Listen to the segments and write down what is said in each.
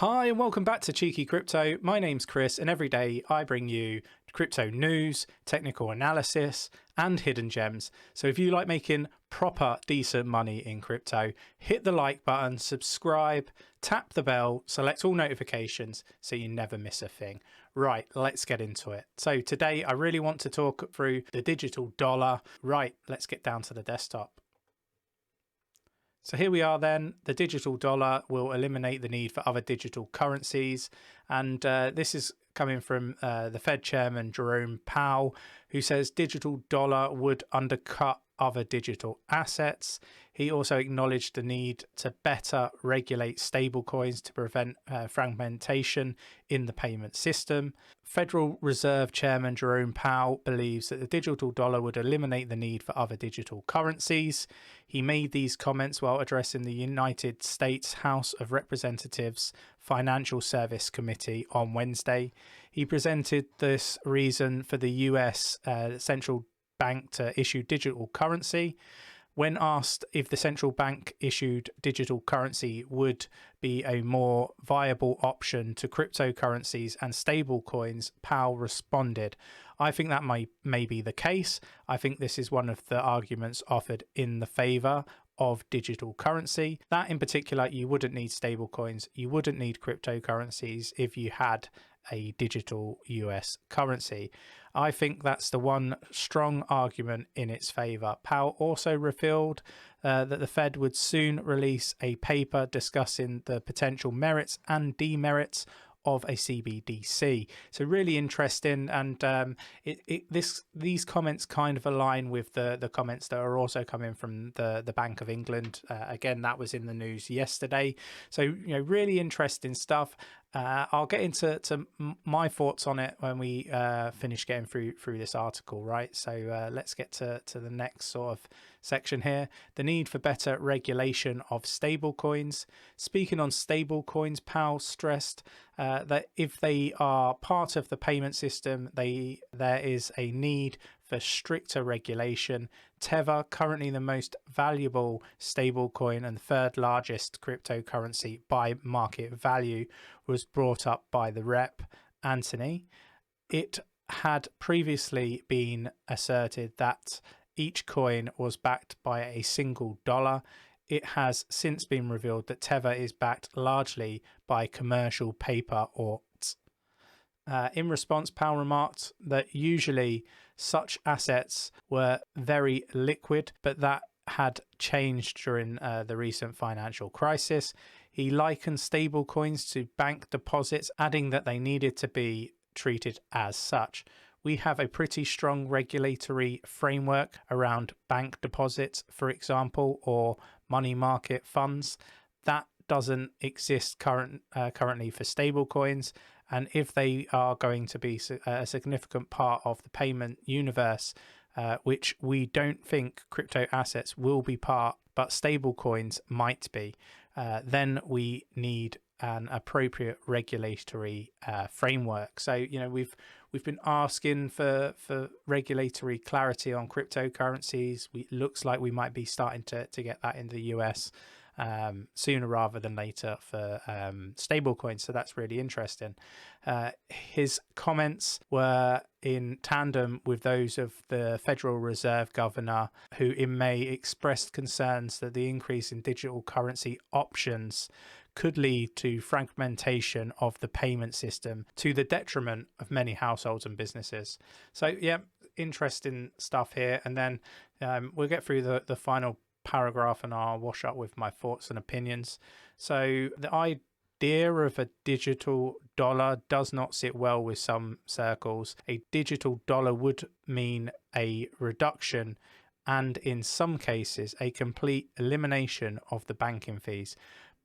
Hi and welcome back to Cheeky Crypto. My name's Chris and every day I bring you crypto news, technical analysis and hidden gems. So if you like making proper decent money in crypto, hit the like button, subscribe, tap the bell, select all notifications so you never miss a thing. Right, let's get into it. So today I really want to talk through the digital dollar. Right, let's get down to the desktop. So here we are then. The digital dollar will eliminate the need for other digital currencies. And this is coming from the Fed chairman, Jerome Powell, who says digital dollar would undercut other digital assets. He also acknowledged the need to better regulate stablecoins to prevent fragmentation in the payment system. Federal Reserve Chairman Jerome Powell believes that the digital dollar would eliminate the need for other digital currencies. He made these comments while addressing the United States House of Representatives Financial Service Committee on Wednesday. He presented this reason for the US central bank to issue digital currency. When asked if the central bank issued digital currency would be a more viable option to cryptocurrencies and stablecoins, Powell responded, "I think that may be the case. I think this is one of the arguments offered in the favor of digital currency. That in particular, you wouldn't need stablecoins, you wouldn't need cryptocurrencies if you had a digital US currency. I think that's the one strong argument in its favor." Powell also revealed that the Fed would soon release a paper discussing the potential merits and demerits of a CBDC. So really interesting, and these comments kind of align with the comments that are also coming from the Bank of England. Again, that was in the news yesterday. So really interesting stuff. I'll get into my thoughts on it when we finish getting through this article, right? So let's get to the next sort of section here. The need for better regulation of stablecoins. Speaking on stablecoins, Powell stressed that if they are part of the payment system, there is a need for stricter regulation. 𝗕𝗃, currently the most valuable stablecoin and the third largest cryptocurrency by market value, was brought up by the rep, Anthony. It had previously been asserted that each coin was backed by a single dollar. It has since been revealed that 𝗕𝗃 is backed largely by commercial paper or in response, Powell remarked that usually such assets were very liquid, but that had changed during the recent financial crisis. He likened stablecoins to bank deposits, adding that they needed to be treated as such. We have a pretty strong regulatory framework around bank deposits, for example, or money market funds. That doesn't exist currently for stablecoins. And if they are going to be a significant part of the payment universe, which we don't think crypto assets will be part, but stablecoins might be, then we need an appropriate regulatory framework. So, we've been asking for regulatory clarity on cryptocurrencies. It looks like we might be starting to get that in the US sooner rather than later for stablecoins. So that's really interesting. His comments were in tandem with those of the Federal Reserve Governor, who in May expressed concerns that the increase in digital currency options could lead to fragmentation of the payment system to the detriment of many households and businesses. So yeah, interesting stuff here. And then we'll get through the final paragraph and I'll wash up with my thoughts and opinions. So the idea of a digital dollar does not sit well with some circles. A digital dollar would mean a reduction and in some cases a complete elimination of the banking fees.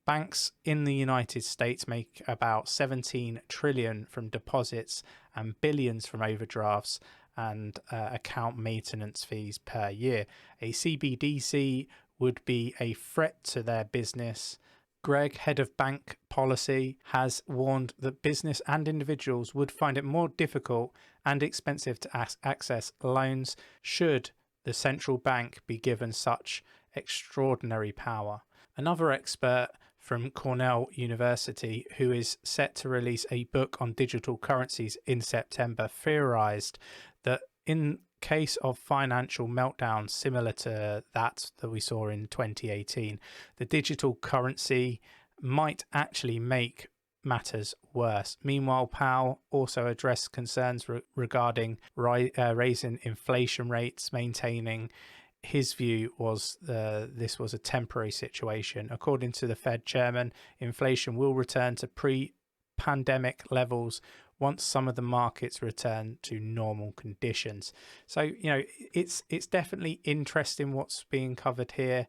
Banks in the United States make about 17 trillion from deposits and billions from overdrafts and account maintenance fees per year. A CBDC would be a threat to their business. Greg, head of bank policy, has warned that business and individuals would find it more difficult and expensive to access loans should the central bank be given such extraordinary power. Another expert from Cornell University, who is set to release a book on digital currencies in September, theorized that in case of financial meltdown similar to that we saw in 2018, the digital currency might actually make matters worse. Meanwhile, Powell also addressed concerns regarding raising inflation rates, maintaining his view was this was a temporary situation. According to the Fed chairman, inflation will return to pre-pandemic levels once some of the markets return to normal conditions. So, you know, it's definitely interesting what's being covered here.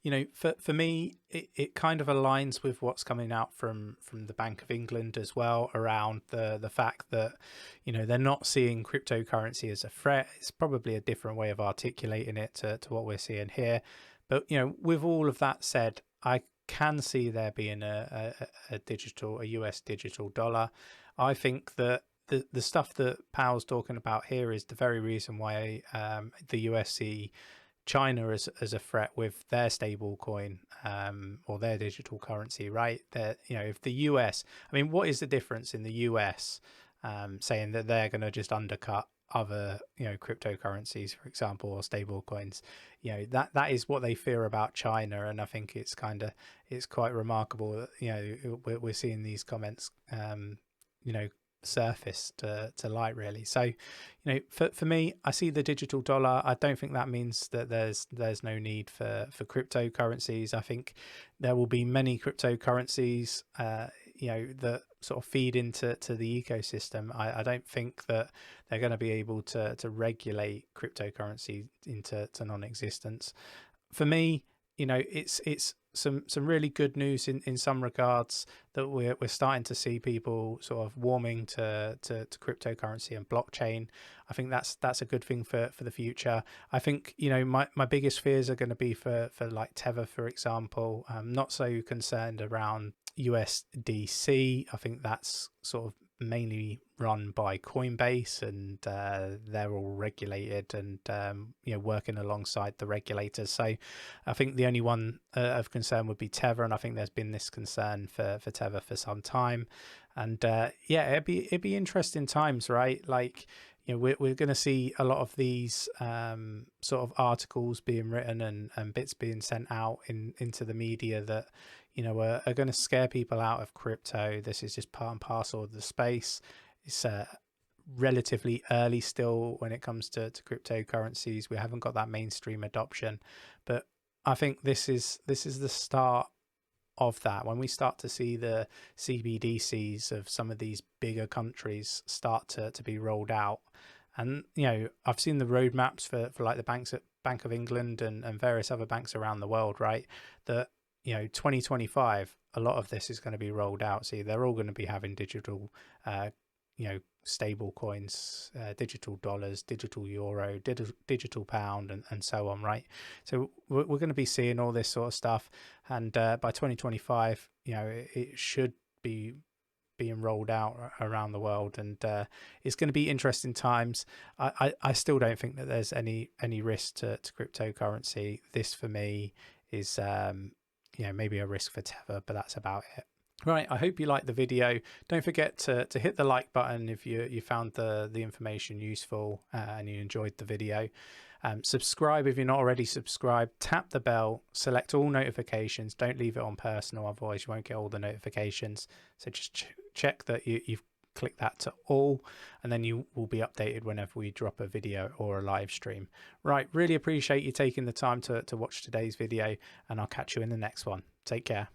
You know, for me, it kind of aligns with what's coming out from the Bank of England as well, around the fact that, you know, they're not seeing cryptocurrency as a threat. It's probably a different way of articulating it to what we're seeing here. But, you know, with all of that said, I can see there being a US digital dollar. I think that the stuff that Powell's talking about here is the very reason why the US see China as a threat with their stable coin or their digital currency, right? That, you know, if the US, I mean, what is the difference in the US saying that they're going to just undercut other, you know, cryptocurrencies, for example, or stable coins? You know, that is what they fear about China. And I think it's quite remarkable that, you know, we're seeing these comments, you know, surface to light, really. So, you know, for me, I see the digital dollar. I don't think that means that there's no need for cryptocurrencies. I think there will be many cryptocurrencies you know, that sort of feed into the ecosystem. I don't think that they're going to be able to regulate cryptocurrency into non-existence. For me, you know, it's some really good news in some regards, that we're starting to see people sort of warming to cryptocurrency and blockchain. I think that's a good thing for the future. I think, you know, my biggest fears are going to be for like Tether, for example. I'm not so concerned around USDC. I think that's sort of mainly run by Coinbase, and they're all regulated and you know, working alongside the regulators. So I think the only one of concern would be Tether, and I think there's been this concern for Tether for some time. And yeah, it'd be interesting times, right? Like, you know, we're going to see a lot of these sort of articles being written and bits being sent out into the media that, you know, are going to scare people out of crypto. This is just part and parcel of the space. It's relatively early still when it comes to cryptocurrencies. We haven't got that mainstream adoption, but I think this is the start of that. When we start to see the CBDCs of some of these bigger countries start to be rolled out, and, you know, I've seen the roadmaps for like the Bank of England and various other banks around the world, right? That, you know, 2025, a lot of this is going to be rolled out. See, they're all going to be having digital, you know, stable coins, digital dollars, digital euro, digital pound, and so on, right? So we're going to be seeing all this sort of stuff. And by 2025, you know, it should be being rolled out around the world, and it's going to be interesting times. I still don't think that there's any risk to cryptocurrency. This for me is you know, maybe a risk for Tether, but that's about it. Right, I hope you liked the video. Don't forget to hit the like button if you found the information useful and you enjoyed the video. Subscribe if you're not already subscribed. Tap the bell, select all notifications. Don't leave it on personal, otherwise you won't get all the notifications. So just check that you've clicked that to all, and then you will be updated whenever we drop a video or a live stream. Right, really appreciate you taking the time to watch today's video, and I'll catch you in the next one. Take care.